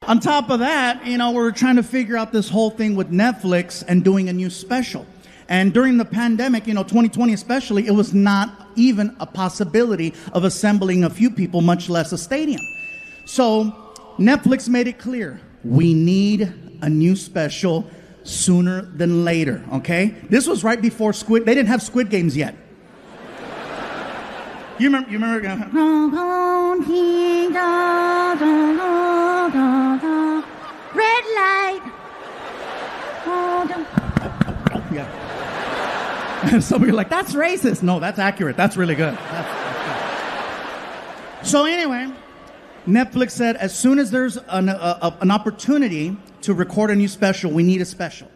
On top of that, we're trying to figure out this whole thing with Netflix and doing a new special. And during the pandemic, 2020 especially, it was not even a possibility of assembling a few people, much less a stadium. So Netflix made it clear, we need a new special sooner than later, okay? This was right before they didn't have Squid Games yet. You remember? Red light. Yeah. Some of you are like, that's racist. No, that's accurate. That's really good. So anyway, Netflix said as soon as there's an opportunity to record a new special, we need a special.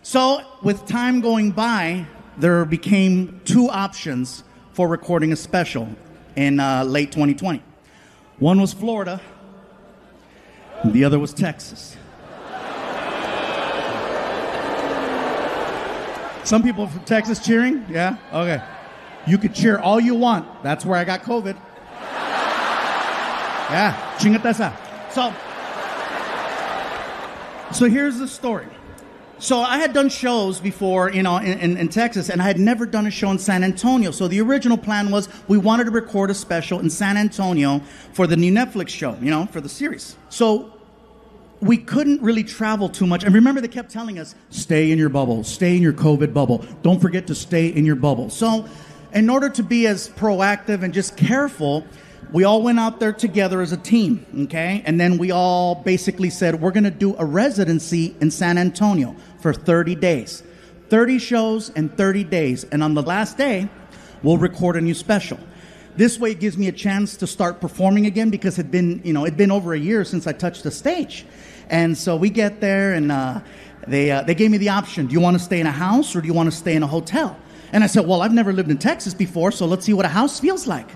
So with time going by, there became two options for recording a special in late 2020. One was Florida, and the other was Texas. Some people from Texas cheering? Yeah? Okay. You could cheer all you want. That's where I got COVID. Yeah, chingate esa. So here's the story. So I had done shows before, in Texas, and I had never done a show in San Antonio. So the original plan was we wanted to record a special in San Antonio for the new Netflix show, for the series. So we couldn't really travel too much. And remember, they kept telling us, stay in your bubble, stay in your COVID bubble. Don't forget to stay in your bubble. So in order to be as proactive and just careful, we all went out there together as a team, okay? And then we all basically said, we're going to do a residency in San Antonio for 30 days. 30 shows in 30 days. And on the last day, we'll record a new special. This way it gives me a chance to start performing again because it'd been over a year since I touched the stage. And so we get there and they gave me the option. Do you want to stay in a house or do you want to stay in a hotel? And I said, well, I've never lived in Texas before, so let's see what a house feels like.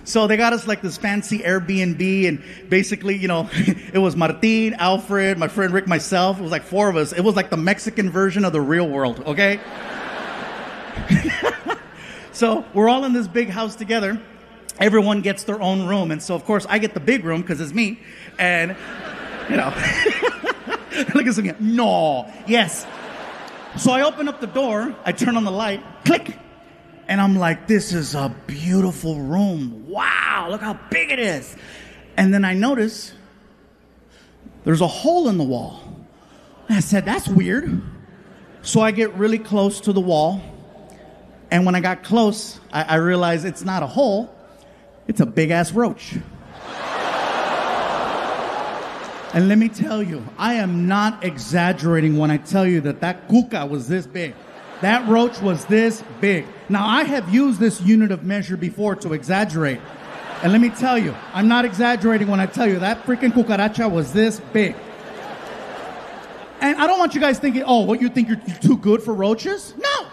So they got us like this fancy Airbnb, and basically, it was Martin, Alfred, my friend Rick, myself. It was like four of us. It was like the Mexican version of the real world, okay? So we're all in this big house together. Everyone gets their own room. And so, of course, I get the big room because it's me. And, look at some guy. No. Yes. So I open up the door. I turn on the light. Click. And I'm like, this is a beautiful room. Wow, look how big it is. And then I notice there's a hole in the wall. And I said, that's weird. So I get really close to the wall. And when I got close, I realized it's not a hole. It's a big-ass roach. And let me tell you, I am not exaggerating when I tell you that cuca was this big. That roach was this big. Now, I have used this unit of measure before to exaggerate. And let me tell you, I'm not exaggerating when I tell you that freaking cucaracha was this big. And I don't want you guys thinking, what, you think you're too good for roaches? No!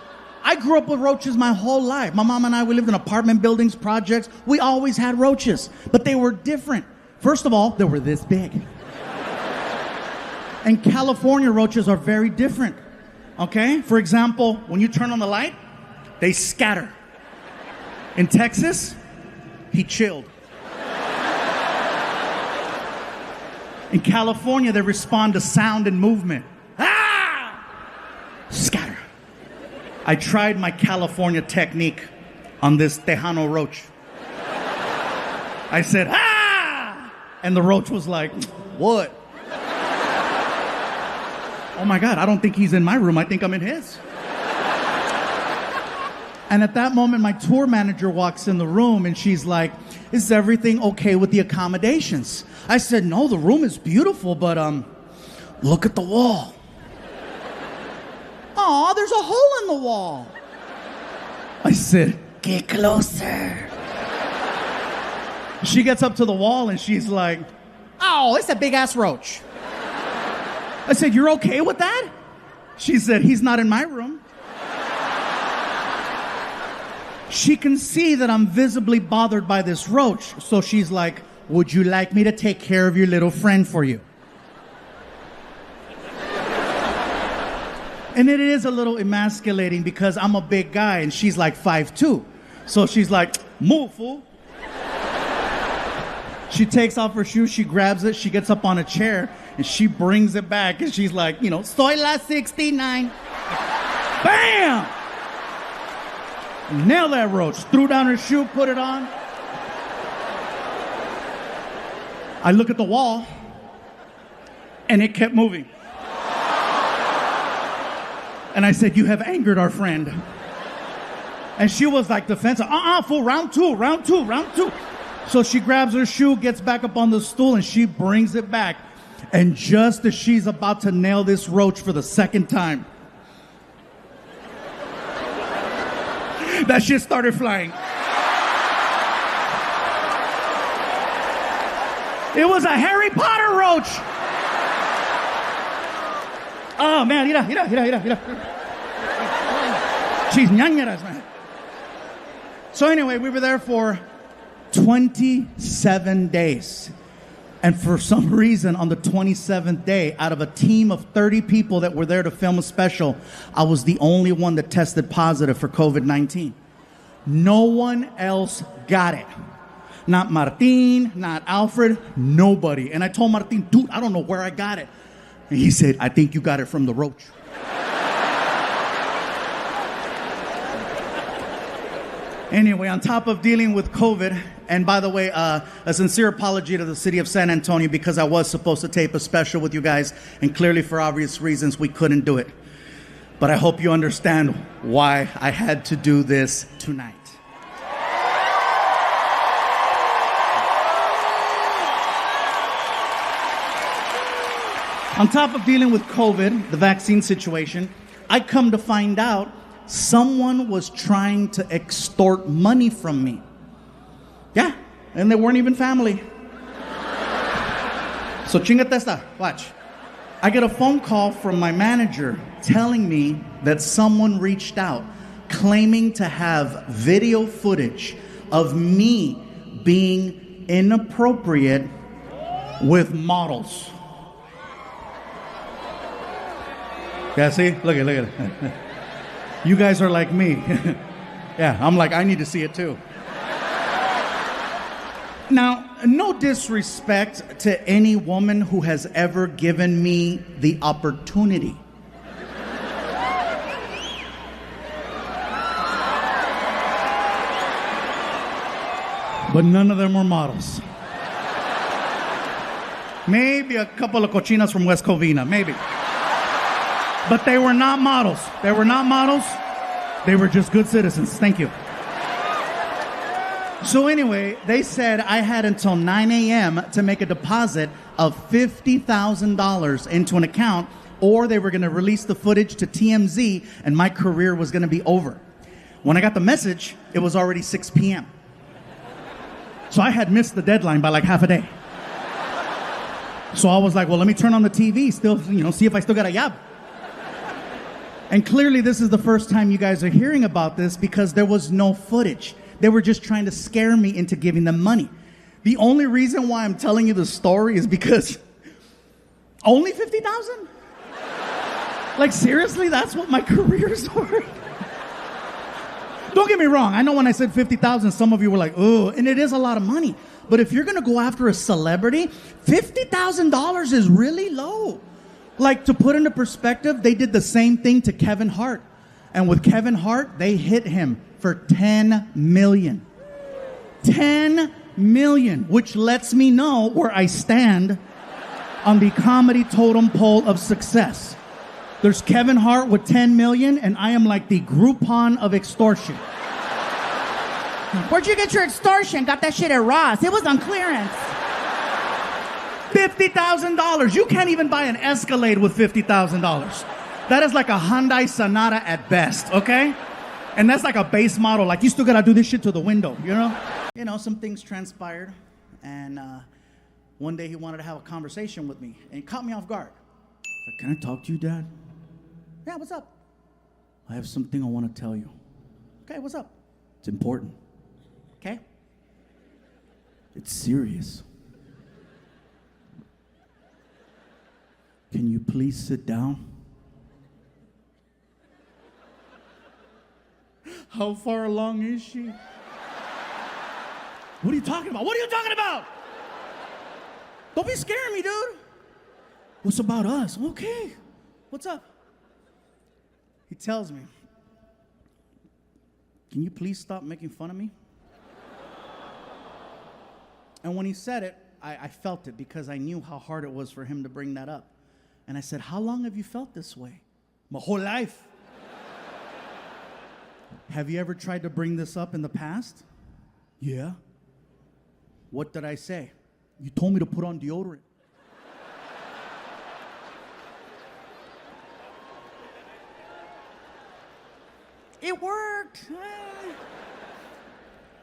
I grew up with roaches my whole life. My mom and I, we lived in apartment buildings, projects. We always had roaches. But they were different. First of all, they were this big. And California roaches are very different. Okay? For example, when you turn on the light, they scatter. In Texas, he chilled. In California, they respond to sound and movement. Ah! Scatter. I tried my California technique on this Tejano roach. I said, ah! And the roach was like, what? Oh my God, I don't think he's in my room. I think I'm in his. And at that moment, my tour manager walks in the room and she's like, is everything okay with the accommodations? I said, no, the room is beautiful, but look at the wall. Aw, there's a hole in the wall. I said, get closer. She gets up to the wall and she's like, oh, it's a big ass roach. I said, you're okay with that? She said, he's not in my room. She can see that I'm visibly bothered by this roach. So she's like, would you like me to take care of your little friend for you? And it is a little emasculating because I'm a big guy and she's like 5'2". So she's like, move, fool. She takes off her shoes, she grabs it, she gets up on a chair, And she brings it back, and she's like, soy la 69. Bam! Nailed that roach. Threw down her shoe, put it on. I look at the wall, and it kept moving. And I said, you have angered our friend. And she was like defensive. Fool, round two. So she grabs her shoe, gets back up on the stool, and she brings it back. And just as she's about to nail this roach for the second time, that shit started flying. It was a Harry Potter roach. Oh, man, mira. She's ñañeras, man. So anyway, we were there for 27 days. And for some reason, on the 27th day, out of a team of 30 people that were there to film a special, I was the only one that tested positive for COVID-19. No one else got it. Not Martin, not Alfred, nobody. And I told Martin, dude, I don't know where I got it. And he said, I think you got it from the roach. Anyway, on top of dealing with COVID, and by the way, a sincere apology to the city of San Antonio because I was supposed to tape a special with you guys, and clearly for obvious reasons we couldn't do it. But I hope you understand why I had to do this tonight. On top of dealing with COVID, the vaccine situation, I come to find out someone was trying to extort money from me. Yeah, and they weren't even family. So chingate esta, watch. I get a phone call from my manager telling me that someone reached out claiming to have video footage of me being inappropriate with models. Yeah, see? Look at it. You guys are like me. Yeah, I'm like, I need to see it too. Now, no disrespect to any woman who has ever given me the opportunity. But none of them were models. Maybe a couple of cochinas from West Covina, maybe. But they were not models. They were not models. They were just good citizens. Thank you. So anyway, they said I had until 9 a.m. to make a deposit of $50,000 into an account, or they were going to release the footage to TMZ, and my career was going to be over. When I got the message, it was already 6 p.m. So I had missed the deadline by like half a day. So I was like, well, let me turn on the TV, still, see if I still got a job. And clearly this is the first time you guys are hearing about this because there was no footage. They were just trying to scare me into giving them money. The only reason why I'm telling you the story is because only 50,000? Like seriously, that's what my career's worth? Don't get me wrong. I know when I said 50,000, some of you were like, oh, and it is a lot of money. But if you're going to go after a celebrity, $50,000 is really low. Like, to put into perspective, they did the same thing to Kevin Hart. And with Kevin Hart, they hit him for $10 million. $10 million, which lets me know where I stand on the comedy totem pole of success. There's Kevin Hart with $10 million, and I am like the Groupon of extortion. Where'd you get your extortion? Got that shit at Ross. It was on clearance. $50,000. You can't even buy an Escalade with $50,000. That is like a Hyundai Sonata at best, okay? And that's like a base model. Like, you still gotta do this shit to the window, you know? You know, some things transpired, and one day he wanted to have a conversation with me, and it caught me off guard. Like, can I talk to you, Dad? Yeah, what's up? I have something I want to tell you. Okay, what's up? It's important. Okay? It's serious. Can you please sit down? How far along is she? What are you talking about? What are you talking about? Don't be scaring me, dude. What's about us? Okay. What's up? He tells me, can you please stop making fun of me? And when he said it, I felt it because I knew how hard it was for him to bring that up. And I said, how long have you felt this way? My whole life. Have you ever tried to bring this up in the past? Yeah. What did I say? You told me to put on deodorant. It worked.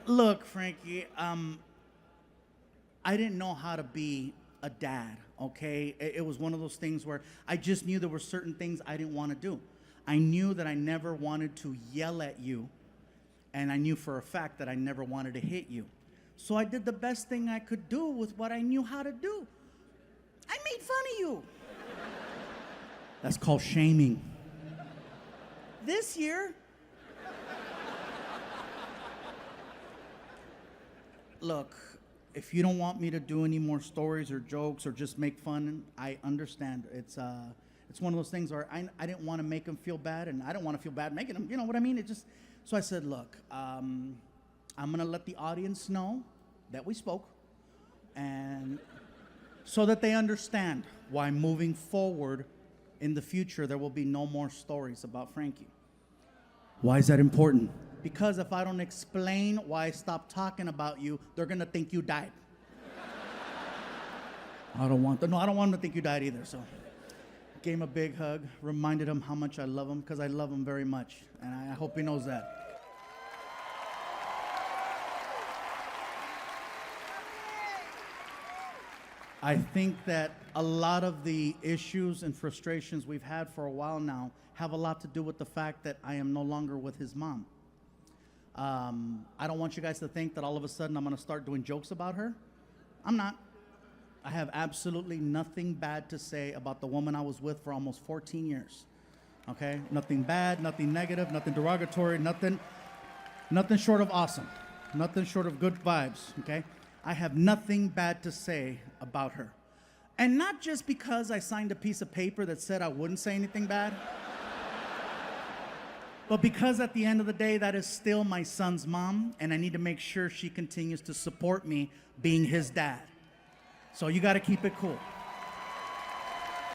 Look, Frankie, I didn't know how to be a dad, okay? It was one of those things where I just knew there were certain things I didn't want to do. I knew that I never wanted to yell at you, and I knew for a fact that I never wanted to hit you. So I did the best thing I could do with what I knew how to do. I made fun of you. That's called shaming. This year, look, if you don't want me to do any more stories or jokes or just make fun, I understand. It's one of those things where I didn't want to make him feel bad, and I don't want to feel bad making him. You know what I mean? So I said, look, I'm gonna let the audience know that we spoke, and so that they understand why moving forward in the future there will be no more stories about Frankie. Why is that important? Because if I don't explain why I stopped talking about you, they're gonna think you died. I don't want them to think you died either. So, gave him a big hug, reminded him how much I love him, because I love him very much, and I hope he knows that. I think that a lot of the issues and frustrations we've had for a while now have a lot to do with the fact that I am no longer with his mom. I don't want you guys to think that all of a sudden I'm going to start doing jokes about her. I'm not. I have absolutely nothing bad to say about the woman I was with for almost 14 years. Okay? Nothing bad, nothing negative, nothing derogatory, nothing short of awesome. Nothing short of good vibes, okay? I have nothing bad to say about her. And not just because I signed a piece of paper that said I wouldn't say anything bad, but because at the end of the day, that is still my son's mom, and I need to make sure she continues to support me being his dad. So you got to keep it cool.